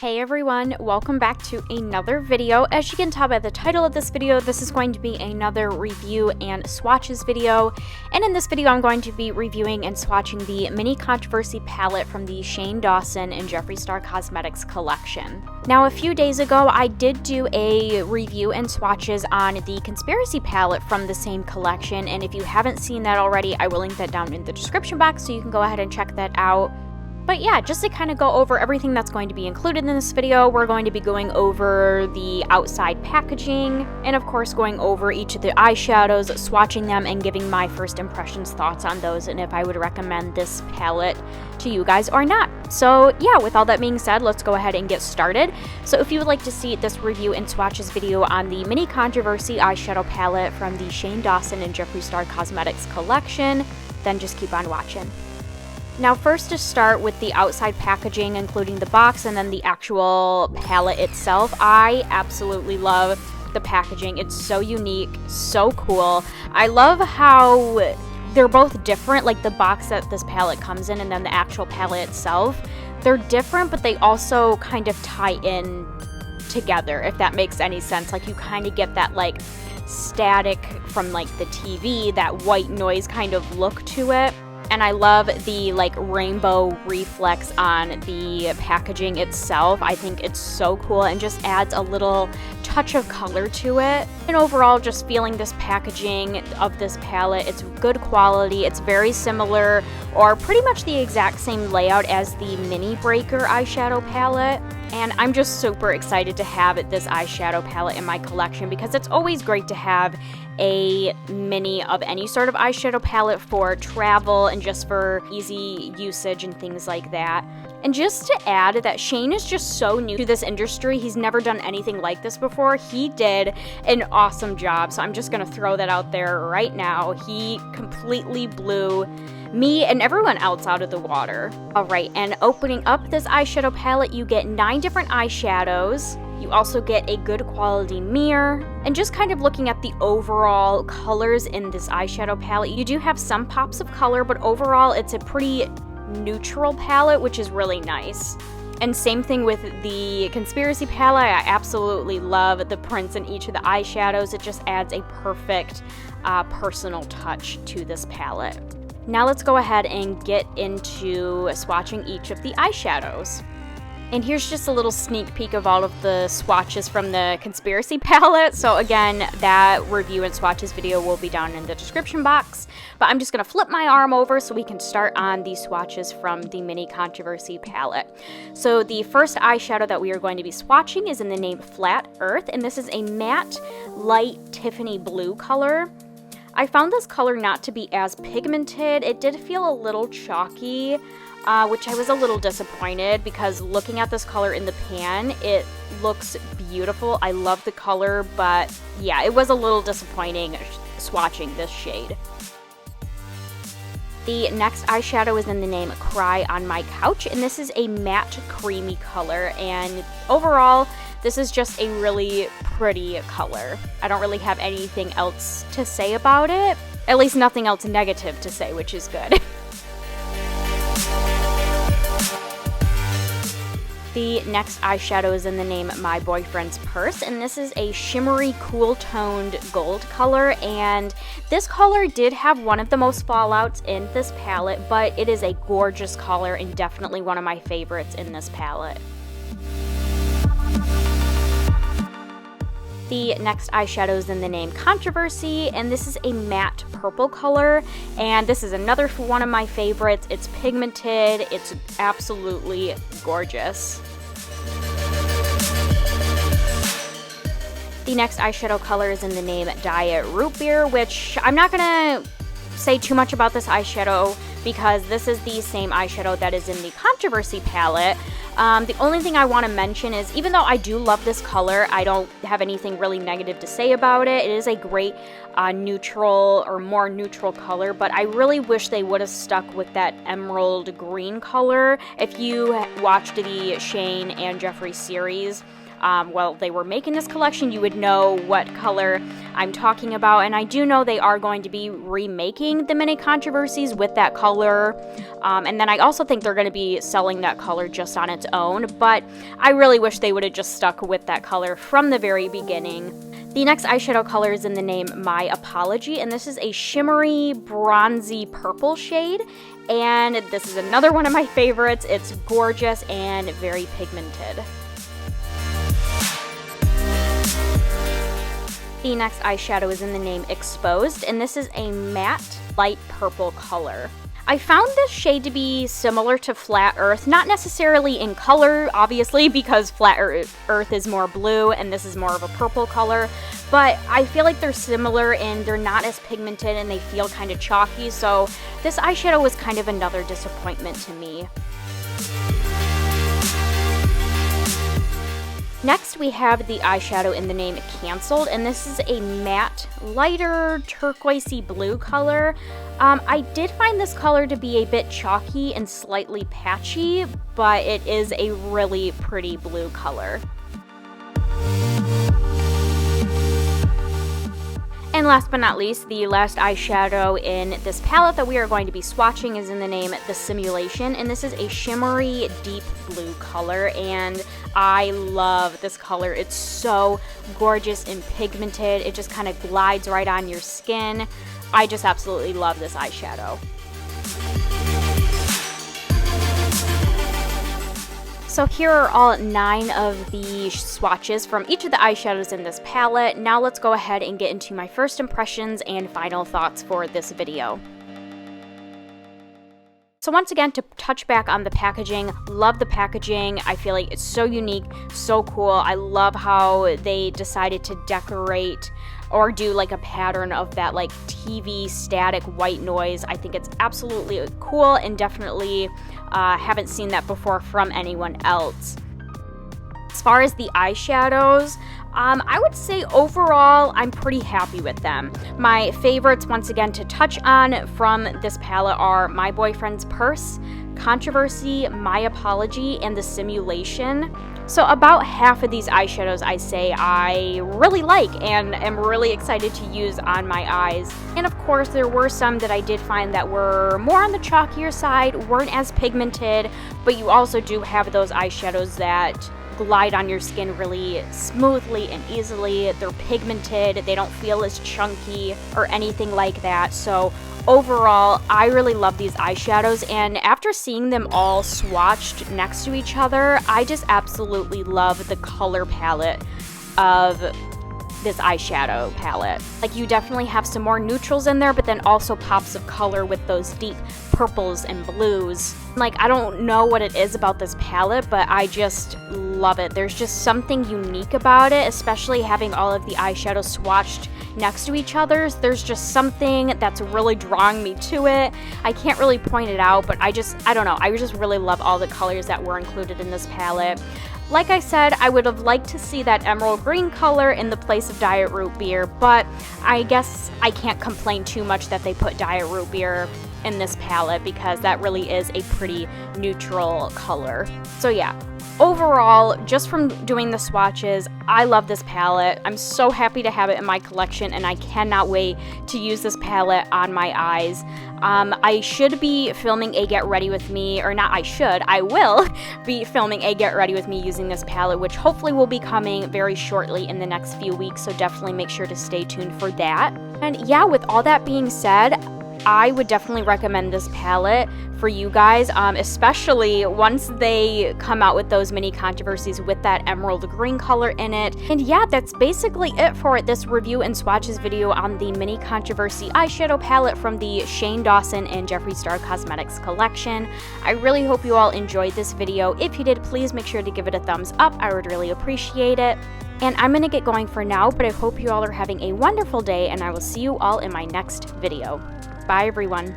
Hey everyone, welcome back to another video. As you can tell by the title of this video, this is going to be another review and swatches video. And in this video, I'm going to be reviewing and swatching the Mini Controversy palette from the Dawson and Jeffree Star Cosmetics collection. Now, a few days ago, I did do a review and swatches on the Conspiracy palette from the same collection. And if you haven't seen that already, I will link that down in the description box so you can go ahead and check that out. But yeah, just to kind of go over everything that's going to be included in this video, we're going to be going over the outside packaging, and of course going over each of the eyeshadows, swatching them, and giving my first impressions thoughts on those, and if I would recommend this palette to you guys or not. So yeah, with all that being said, let's go ahead and get started. So if you would like to see this review and swatches video on the Mini Controversy eyeshadow palette from the Dawson and Jeffree Star Cosmetics collection, then just keep on watching. Now first, to start with the outside packaging, including the box and then the actual palette itself, I absolutely love the packaging. It's so unique, so cool. I love how they're both different, like the box that this palette comes in and then the actual palette itself. They're different, but they also kind of tie in together, if that makes any sense. Like you kind of get that like static from like the TV, that white noise kind of look to it. And I love the like rainbow reflex on the packaging itself. I think it's so cool and just adds a little touch of color to it. And overall, just feeling this packaging of this palette, it's good quality. It's very similar or pretty much the exact same layout as the Mini Breaker eyeshadow palette. And I'm just super excited to have this eyeshadow palette in my collection because it's always great to have a mini of any sort of eyeshadow palette for travel and just for easy usage and things like that. And just to add that Shane is just so new to this industry. He's never done anything like this before. He did an awesome job. So I'm just going to throw that out there right now. He completely blew me and everyone else out of the water. All right, and opening up this eyeshadow palette, you get 9 different eyeshadows. You also get a good quality mirror. And just kind of looking at the overall colors in this eyeshadow palette, you do have some pops of color, but overall it's a pretty neutral palette, which is really nice. And same thing with the Conspiracy palette. I absolutely love the prints in each of the eyeshadows. It just adds a perfect personal touch to this palette. Now let's go ahead and get into swatching each of the eyeshadows. And here's just a little sneak peek of all of the swatches from the Conspiracy palette. So again, that review and swatches video will be down in the description box. But I'm just going to flip my arm over so we can start on the swatches from the Mini Controversy palette. So the first eyeshadow that we are going to be swatching is in the name Flat Earth. And this is a matte, light Tiffany blue color. I found this color not to be as pigmented. It did feel a little chalky, which I was a little disappointed because looking at this color in the pan, it looks beautiful. I love the color, but yeah, it was a little disappointing swatching this shade. The next eyeshadow is in the name Cry on My Couch, and this is a matte creamy color, and overall, this is just a really pretty color. I don't really have anything else to say about it, at least nothing else negative to say, which is good. The next eyeshadow is in the name My Boyfriend's Purse, and this is a shimmery, cool-toned gold color, and this color did have one of the most fallouts in this palette, but it is a gorgeous color and definitely one of my favorites in this palette. The next eyeshadow is in the name Controversy, and this is a matte purple color, and this is another one of my favorites. It's pigmented, it's absolutely gorgeous. The next eyeshadow color is in the name Diet Root Beer, which I'm not gonna say too much about this eyeshadow because this is the same eyeshadow that is in the Controversy palette. The only thing I want to mention is, even though I do love this color, I don't have anything really negative to say about it. It is a great neutral or more neutral color, but I really wish they would have stuck with that emerald green color. If you watched the Shane and Jeffree series, while they were making this collection, you would know what color I'm talking about. And I do know they are going to be remaking the mini controversies with that color. And then I also think they're going to be selling that color just on its own. But I really wish they would have just stuck with that color from the very beginning. The next eyeshadow color is in the name My Apology, and this is a shimmery, bronzy purple shade, and this is another one of my favorites. It's gorgeous and very pigmented. The next eyeshadow is in the name Exposed, and this is a matte, light purple color. I found this shade to be similar to Flat Earth, not necessarily in color, obviously, because Flat Earth is more blue and this is more of a purple color, but I feel like they're similar and they're not as pigmented and they feel kind of chalky, so this eyeshadow was kind of another disappointment to me. Next, we have the eyeshadow in the name Canceled, and this is a matte, lighter, turquoisey blue color. I did find this color to be a bit chalky and slightly patchy, but it is a really pretty blue color. And last but not least, the last eyeshadow in this palette that we are going to be swatching is in the name The Simulation, and this is a shimmery deep blue color, and I love this color. It's so gorgeous and pigmented. It just kind of glides right on your skin. I just absolutely love this eyeshadow. So here are all 9 of the swatches from each of the eyeshadows in this palette. Now let's go ahead and get into my first impressions and final thoughts for this video. So once again, to touch back on the packaging, love the packaging. I feel like it's so unique, so cool. I love how they decided to decorate or do like a pattern of that like TV static white noise. I think it's absolutely cool and definitely haven't seen that before from anyone else. As far as the eyeshadows, I would say overall I'm pretty happy with them. My favorites, once again, to touch on from this palette are My Boyfriend's Purse, Controversy, My Apology, and The Simulation. So about half of these eyeshadows I say I really like and am really excited to use on my eyes. And of course there were some that I did find that were more on the chalkier side, weren't as pigmented, but you also do have those eyeshadows that glide on your skin really smoothly and easily. They're pigmented, they don't feel as chunky or anything like that. So overall, I really love these eyeshadows, and after seeing them all swatched next to each other, I just absolutely love the color palette of this eyeshadow palette. Like, you definitely have some more neutrals in there, but then also pops of color with those deep purples and blues. Like, I don't know what it is about this palette, but I just love it. There's just something unique about it, especially having all of the eyeshadows swatched next to each other. There's just something that's really drawing me to it. I can't really point it out, but I don't know. I just really love all the colors that were included in this palette. Like I said, I would have liked to see that emerald green color in the place of Diet Root Beer, but I guess I can't complain too much that they put Diet Root Beer in this palette because that really is a pretty neutral color. So yeah, overall, just from doing the swatches, I love this palette. I'm so happy to have it in my collection, and I cannot wait to use this palette on my eyes. I should be filming a Get Ready With Me, or not I should, I will be filming a Get Ready With Me using this palette, which hopefully will be coming very shortly in the next few weeks, so definitely make sure to stay tuned for that. And yeah, with all that being said, I would definitely recommend this palette for you guys, especially once they come out with those mini controversies with that emerald green color in it. And yeah, that's basically it for this review and swatches video on the mini controversy eyeshadow palette from the Shane Dawson and Jeffree Star Cosmetics collection. I really hope you all enjoyed this video. If you did, please make sure to give it a thumbs up. I would really appreciate it. And I'm gonna get going for now, but I hope you all are having a wonderful day, and I will see you all in my next video. Bye, everyone.